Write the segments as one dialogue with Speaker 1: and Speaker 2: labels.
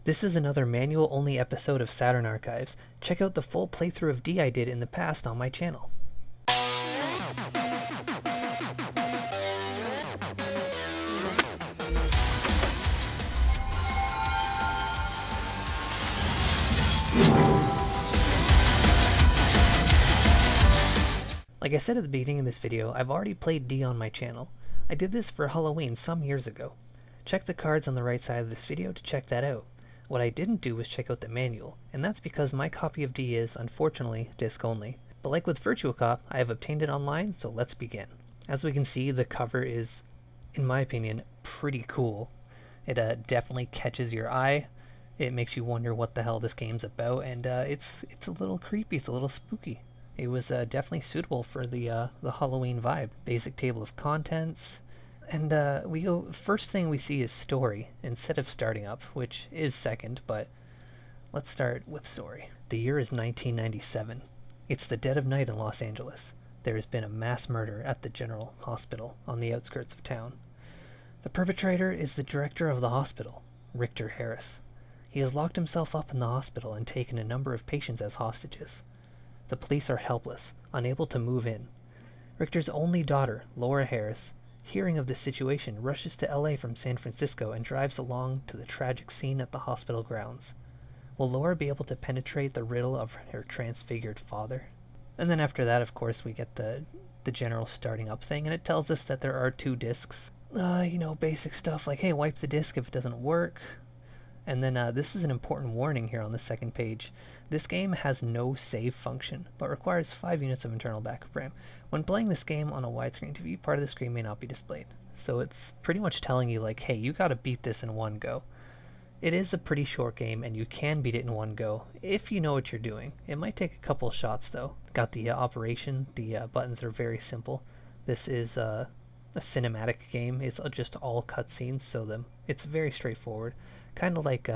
Speaker 1: This is another manual-only episode of Saturn Archives. Check out the full playthrough of D I did in the past on my channel. Like I said at the beginning of this video, I've already played D on my channel. I did this for Halloween some years ago. Check the cards on the right side of this video to check that out. What I didn't do was check out the manual, and that's because my copy of D is, unfortunately, disc only. But like with Virtual Cop, I have obtained it online, so let's begin. As we can see, the cover is, in my opinion, pretty cool. It definitely catches your eye. It makes you wonder what the hell this game's about, and it's a little creepy, it's a little spooky. It was definitely suitable for the Halloween vibe. Basic table of contents. And first thing we see is story instead of starting up, which is second, but let's start with story. The year is 1997. It's the dead of night in Los Angeles. There has been a mass murder at the General Hospital on the outskirts of town. The perpetrator is the director of the hospital, Richter Harris. He has locked himself up in the hospital and taken a number of patients as hostages. The police are helpless, unable to move in. Richter's only daughter, Laura Harris, hearing of the situation, rushes to LA from San Francisco and drives along to the tragic scene at the hospital grounds. Will Laura be able to penetrate the riddle of her transfigured father? And then after that, of course, we get the general starting up thing, and it tells us that there are 2 discs. Basic stuff like, hey, wipe the disc if it doesn't work. And then this is an important warning here on the second page. This game has no save function, but requires 5 units of internal backup RAM. When playing this game on a widescreen TV, part of the screen may not be displayed. So it's pretty much telling you, like, hey, you gotta beat this in one go. It is a pretty short game, and you can beat it in one go, if you know what you're doing. It might take a couple of shots, though. Got the operation, the buttons are very simple. This is a cinematic game. It's just all cutscenes, so it's very straightforward. Kind of like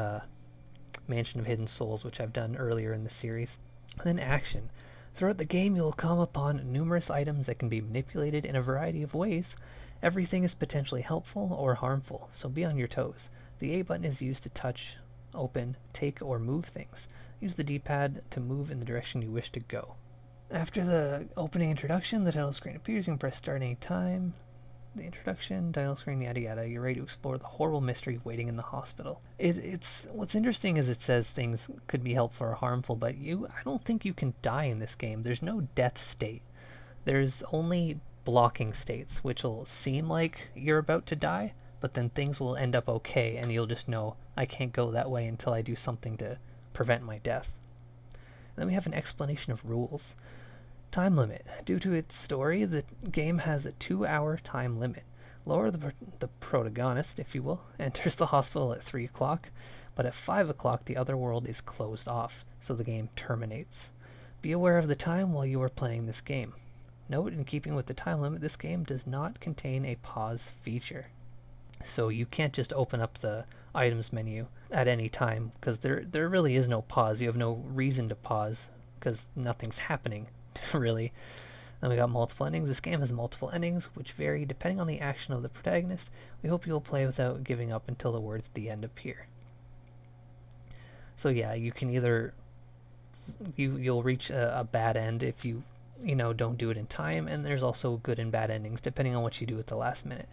Speaker 1: Mansion of Hidden Souls, which I've done earlier in the series. And then action. Throughout the game, you'll come upon numerous items that can be manipulated in a variety of ways. Everything is potentially helpful or harmful, so be on your toes. The A button is used to touch, open, take, or move things. Use the D-pad to move in the direction you wish to go. After the opening introduction, the title screen appears. You can press start any time. The introduction, title screen, yada yada. You're ready to explore the horrible mystery waiting in the hospital. It's what's interesting is it says things could be helpful or harmful, but I don't think you can die in this game. There's no death state. There's only blocking states, which will seem like you're about to die, but then things will end up okay, and you'll just know, I can't go that way until I do something to prevent my death. And then we have an explanation of rules. Time limit. Due to its story, the game has a 2-hour time limit. Laura, the protagonist, if you will, enters the hospital at 3 o'clock, but at 5 o'clock the other world is closed off, so the game terminates. Be aware of the time while you are playing this game. Note, in keeping with the time limit, this game does not contain a pause feature. So you can't just open up the items menu at any time, because there really is no pause. You have no reason to pause, because nothing's happening. Really. Then we got multiple endings. This game has multiple endings, which vary depending on the action of the protagonist. We hope you will play without giving up until the words at the end appear. So yeah, you can either you'll reach a bad end if you don't do it in time, and there's also good and bad endings depending on what you do at the last minute.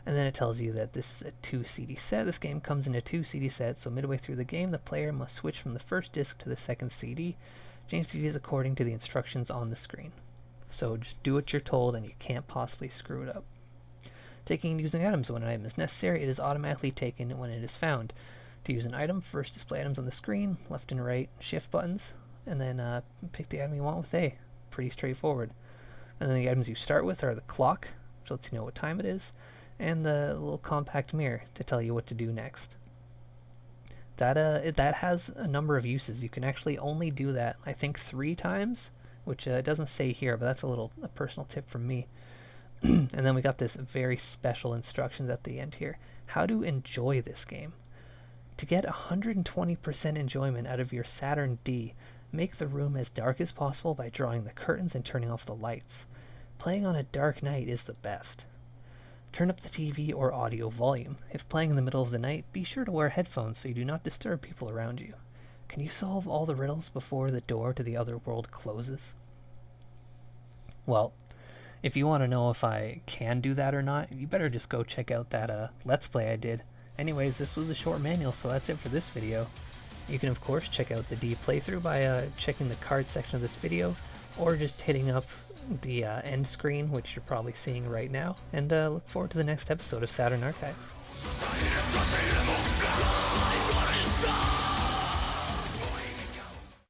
Speaker 1: And then it tells you that this is a 2 CD set. This game comes in a 2 CD set, so midway through the game, the player must switch from the first disc to the second CD. Change CDs according to the instructions on the screen. So just do what you're told and you can't possibly screw it up. Taking and using items. When an item is necessary, it is automatically taken when it is found. To use an item, first display items on the screen, left and right shift buttons, and then pick the item you want with A. Pretty straightforward. And then the items you start with are the clock, which lets you know what time it is, and the little compact mirror to tell you what to do next. That has a number of uses. You can actually only do that, I think, 3 times, which it doesn't say here, but that's a personal tip from me. And then we got this very special instructions at the end here. How to enjoy this game. To get 120% enjoyment out of your Saturn D, make the room as dark as possible by drawing the curtains and turning off the lights. Playing on a dark night is the best. Turn up the TV or audio volume. If playing in the middle of the night, be sure to wear headphones so you do not disturb people around you. Can you solve all the riddles before the door to the other world closes? Well, if you want to know if I can do that or not, you better just go check out that Let's Play I did. Anyways, this was a short manual, so that's it for this video. You can of course check out the D playthrough by checking the card section of this video, or just hitting up the end screen, which you're probably seeing right now, and look forward to the next episode of Saturn Archives.